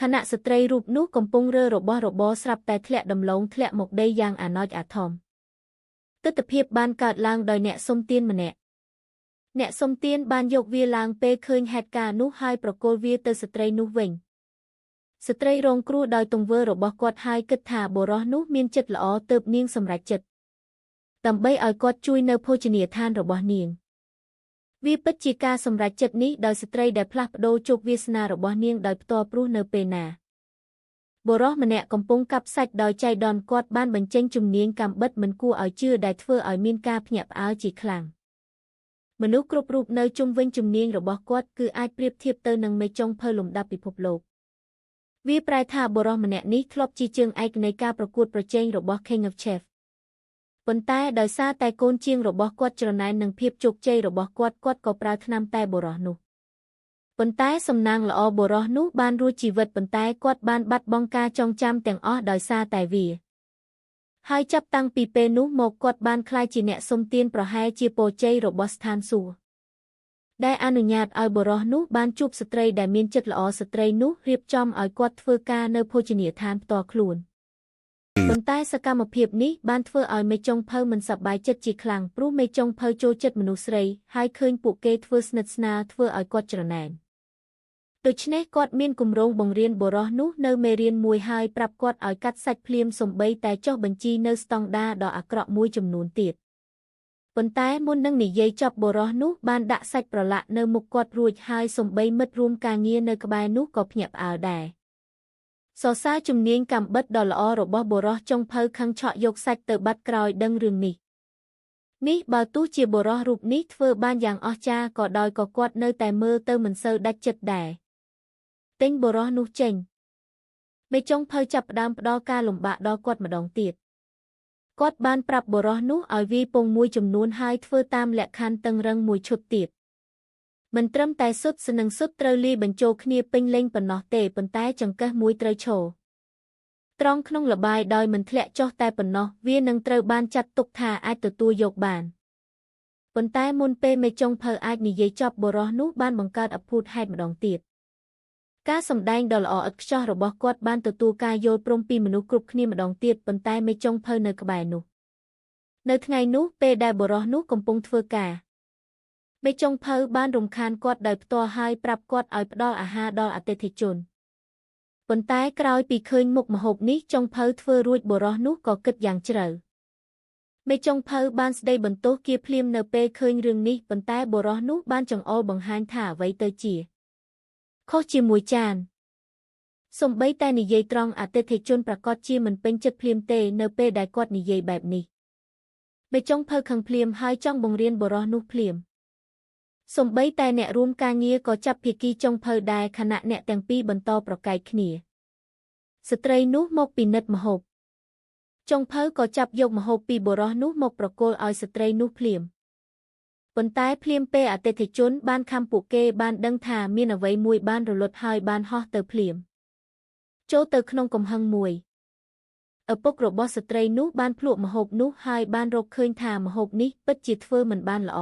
ខណៈស្ត្រីរូបនោះកំពុងរើរបស់របរស្រាប់តែធ្លាក់ដំឡូងធ្លាក់មកដីយ៉ាងអាណោចអាធំទិដ្ឋភាពបានកើតឡើងដោយអ្នកសុំទានម្នាក់អ្នកសុំទានបានយកវាឡើងពេលឃើញហេតុការណ៍នោះហើយប្រគល់វាទៅស្ត្រីនោះវិញស្ត្រីរងគ្រោះដោយទង្វើរបស់គាត់ហើយគិតថាបុរសនោះមានចិត្តល្អទើបនាងសម្រេចចិត្តដើម្បីឲ្យគាត់ជួយនៅភោជនីយដ្ឋានរបស់នាងវាពិតជាការសម្រេចចិត្តនេះដោយស្ត្រីដែលផ្លាស់ប្ដូរជោគវាសនារបស់នាងដោយផ្ទាល់ព្រោះនៅពេលណាបុរសម្នាក់កំពុងកាប់សាច់ដោយចៃដន្យគាត់បានបញ្ចេញជំនាញកាំបិតមិនគួរឲ្យជឿដែលធ្វើឲ្យមានការភ្ញាក់ផ្អើលជាខ្លាំងមនុស្សគ្រប់រូបនៅជុំវិញជំនាញរបស់គាត់គឺអាចប្រៀបធៀបទៅនឹងមេចុងភៅលំដាប់ពិភពលោកវាប្រែថាបុរសម្នាក់នេះធ្លាប់ជាជើងឯកនៃការប្រកួតប្រជែងរបស់ King of Chef ប៉ុន្តែដោយសារតែកូនជាងរបស់គាត់ច្រណែននឹងភាពជោគជ័យរបស់គាត់ក៏ប្រើថ្នាំតែបុរសនោះប៉ុន្តែសំណាងល្អបុរសនោះបានរួចជីវិតប៉ុន្តែគាត់បានបាត់បង់ការចងចាំទាំងអស់ដោយសារតែវាហើយចាប់តាំងពីពេលនោះមកគាត់បានក្លាយជាអ្នកសុំទានប្រហែលជាពរជ័យរបស់ស្ថានសួគ៌ដែលអនុញ្ញាតឲ្យបុរសនោះបានជួបស្ត្រីដែលមានចិត្តល្អស្ត្រីនោះរៀបចំឲ្យគាត់ធ្វើការនៅភោជនីយដ្ឋានផ្ទាល់ខ្លួនប៉ុន្តែសកម្មភាពនេះបានធ្វើឲ្យមេចុងភៅមិនសប្បាយចិត្តជាខ្លាំងព្រោះមេចុងភៅចូលចិត្តមនុស្សស្រីហើយឃើញពួកគេធ្វើស្និទ្ធស្នាលធ្វើឲ្យគាត់ច្រណែនដូច្នេះគាត់មានគម្រោងបង្រៀនបុរសនោះនៅមេរៀនមួយហើយប្រាប់គាត់ឲ្យកាត់សាច់ភ្លាមសូម្បីតែចុះបញ្ជីនៅស្តង់ដារដ៏អាក្រក់មួយចំនួនទៀតប៉ុន្តែមុននឹងនិយាយចប់បុរសនោះបានដាក់សាច់ប្រឡាក់នៅមុខគាត់រួចហើយសូម្បីមិត្តរួមការងារនៅក្បែរនោះក៏ភ្ញាក់ផ្អើលដែរសរសើរជំនាញកាំបិតដ៏ល្អរបស់បុរសចុងភៅខឹងឆក់យកសាច់ទៅបាត់ក្រោយដឹងរឿងនេះបើទោះជាបុរសរូបនេះធ្វើបានយ៉ាងអស្ចារ្យក៏ដោយក៏គាត់នៅតែមើលទៅមិនសូវដាច់ចិត្តដែរទិញបុរសនោះចេញមេចុងភៅចាប់ផ្ដើមផ្ដល់ការលំបាកដល់គាត់ម្ដងទៀតគាត់បានប្រាប់បុរសនោះឲ្យវាយពងមួយចំនួនហើយធ្វើតាមលក្ខខណ្ឌតឹងរឹងមួយឈុតទៀតមិនត្រឹមតែសុទ្ធនឹងសុទ្ធត្រូវលាយបញ្ចូលគ្នាពេញលេញប៉ុណ្ណោះទេប៉ុន្តែចង្កឹះមួយត្រូវឈរត្រង់ក្នុងល្បាយដោយមិនធ្លាក់ចុះតែប៉ុណ្ណោះវានឹងត្រូវបានចាត់ទុកថាអាចទទួលយកបានប៉ុន្តែមុនពេលមេចុងភៅអាចនិយាយចប់បុរសនោះបានបង្កើតអភូតហេតុម្ដងទៀតការសម្ដែងដ៏ល្អឥតខ្ចោះរបស់គាត់បានទទួលការយល់ព្រមពីមនុស្សគ្រប់គ្នាម្ដងទៀតប៉ុន្តែមេចុងភៅនៅក្បែរនោះនៅថ្ងៃនោះពេលដែលបុរសនោះកំពុងធ្វើការមេចុងភៅបានរំខានគាត់ដោយផ្ទាល់ហើយប្រាប់គាត់ឲ្យផ្ដល់អាហារដល់អតិថិជនប៉ុន្តែក្រោយពីឃើញមុខម្ហូបនេះចុងភៅធ្វើរួចបុរសនោះក៏គិតយ៉ាងជ្រៅមេចុងភៅបានស្ដីបន្ទោសគៀភ្លាមនៅពេលឃើញរឿងនេះប៉ុន្តែបុរសនោះបានចង្អុលបង្ហាញថាអ្វីទៅជាខុសជាមួយចានសូម្បីតែនិយាយត្រង់អតិថិជនប្រកាសជាមិនពេញចិត្តភ្លាមទេនៅពេលដែលគាត់និយាយបែបនេះមេចុងភៅខឹងភ្លាមហើយចង់បង្រៀនបុរសនោះភ្លាមសូម្បីតែអ្នករួមការងារក៏ចាប់ភាគីចុងភៅដែរខណៈអ្នកទាំងពីរបន្តប្រកែកគ្នាស្ត្រីនោះមកពិនិត្យម្ហូបចុងភៅក៏ចាប់យកម្ហូបពីបុរសនោះមកប្រគល់ឲ្យស្ត្រីនោះភ្លាមប៉ុន្តែភ្លាមពេលអតិថិជនបានខំពួកគេបានដឹងថាមានអ្វីមួយបានរលត់ហើយបានហោះទៅភ្លាមចូលទៅក្នុងកំហឹងមួយឪពុករបស់ស្ត្រីនោះបានភ្លក់ម្ហូបនោះហើយបានរកឃើញថាម្ហូបនេះពិតជាធ្វើមិនបានល្អ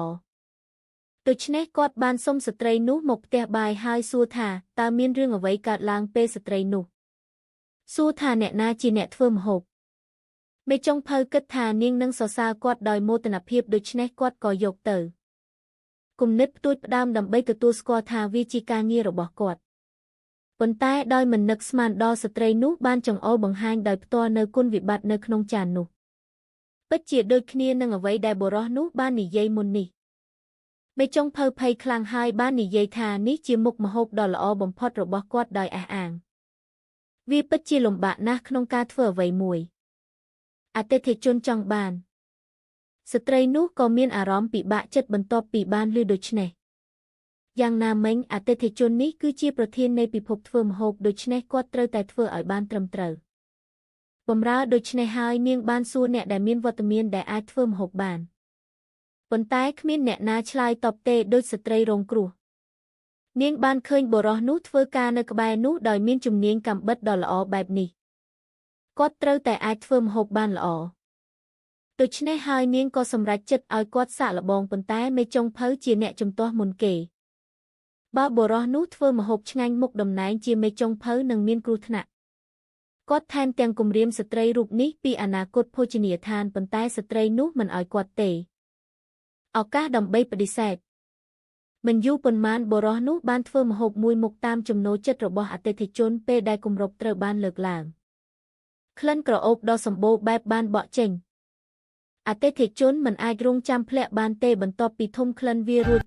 ដូច្នេះគាត់បានសុំស្ត្រីនោះមកផ្ទះបាយហើយសួរថាតើមានរឿងអ្វីកើតឡើងពេលស្ត្រីនោះសួរថាអ្នកណាជាអ្នកធ្វើម្ហូបមេចុងភៅគិតថានាងនឹងសរសើរគាត់ដោយមោទនភាពដូច្នេះគាត់ក៏យកទៅគំនិតផ្ទួចផ្ដើមដើម្បីទទួលស្គាល់ថាវាជាការងាររបស់គាត់ប៉ុន្តែដោយមិននឹកស្មានដល់ស្ត្រីនោះបានចង្អុលបង្ហាញដោយផ្ទាល់នៅគុណវិបត្តិនៅក្នុងចាននោះពិតជាដូចគ្នានឹងអ្វីដែលបុរសនោះបាននិយាយមុននេះមេចុងភៅភ័យខ្លាំងហើយបាននិយាយថានេះជាមុខម្ហូបដ៏ល្អបំផុតរបស់គាត់ដោយអះអាងវាពិតជាលំបាកណាស់ក្នុងការធ្វើអ្វីមួយអតិថិជនចង់បានស្ត្រីនោះក៏មានអារម្មណ៍ពិបាកចិត្តបន្ទាប់ពីបានឮដូច្នេះយ៉ាងណាមិញអតិថិជននេះគឺជាប្រធាននៃពិភពធ្វើម្ហូបដូច្នេះគាត់ត្រូវតែធ្វើឲ្យបានត្រឹមត្រូវបម្រើដូច្នេះហើយនាងបានសួរអ្នកដែលមានវត្តមានដែលអាចធ្វើម្ហូបបានប៉ុន្តែគ្មានអ្នកណាឆ្លើយតបទេដូចស្ត្រីរងគ្រោះនាងបានឃើញបុរសនោះធ្វើការនៅក្បែរនោះដោយមានជំនាញកាំបិតដ៏ល្អបែបនេះគាត់ត្រូវតែអាចធ្វើម្ហូបបានល្អដូច្នេះហើយនាងក៏សម្រេចចិត្តឲ្យគាត់សាកល្បងប៉ុន្តែមេចុងភៅជាអ្នកជំទាស់មុនគេ បើបុរសនោះធ្វើម្ហូបឆ្ងាញ់មុខតំណែងជាមេចុងភៅនឹងមានគ្រោះថ្នាក់គាត់ថែមទាំងគំរាមស្ត្រីរូបនេះពីអនាគតភោជនីយដ្ឋានប៉ុន្តែស្ត្រីនោះមិនឲ្យគាត់ទេឱកាសដើម្បីបដិសេធមិនយូរប៉ុន្មានបុរសនោះបានធ្វើម្ហូបមួយមុខតាមចំណូលចិត្តរបស់អតិថិជនពេលដែលគម្រប់ត្រូវបានលើកឡើងក្លិនក្រអូបដ៏សម្បូរបែបបានបក់ចេញអតិថិជនមិនអាចរង់ចាំភ្លាក់បានទេបន្ទាប់ពីធុំក្លិនវារួច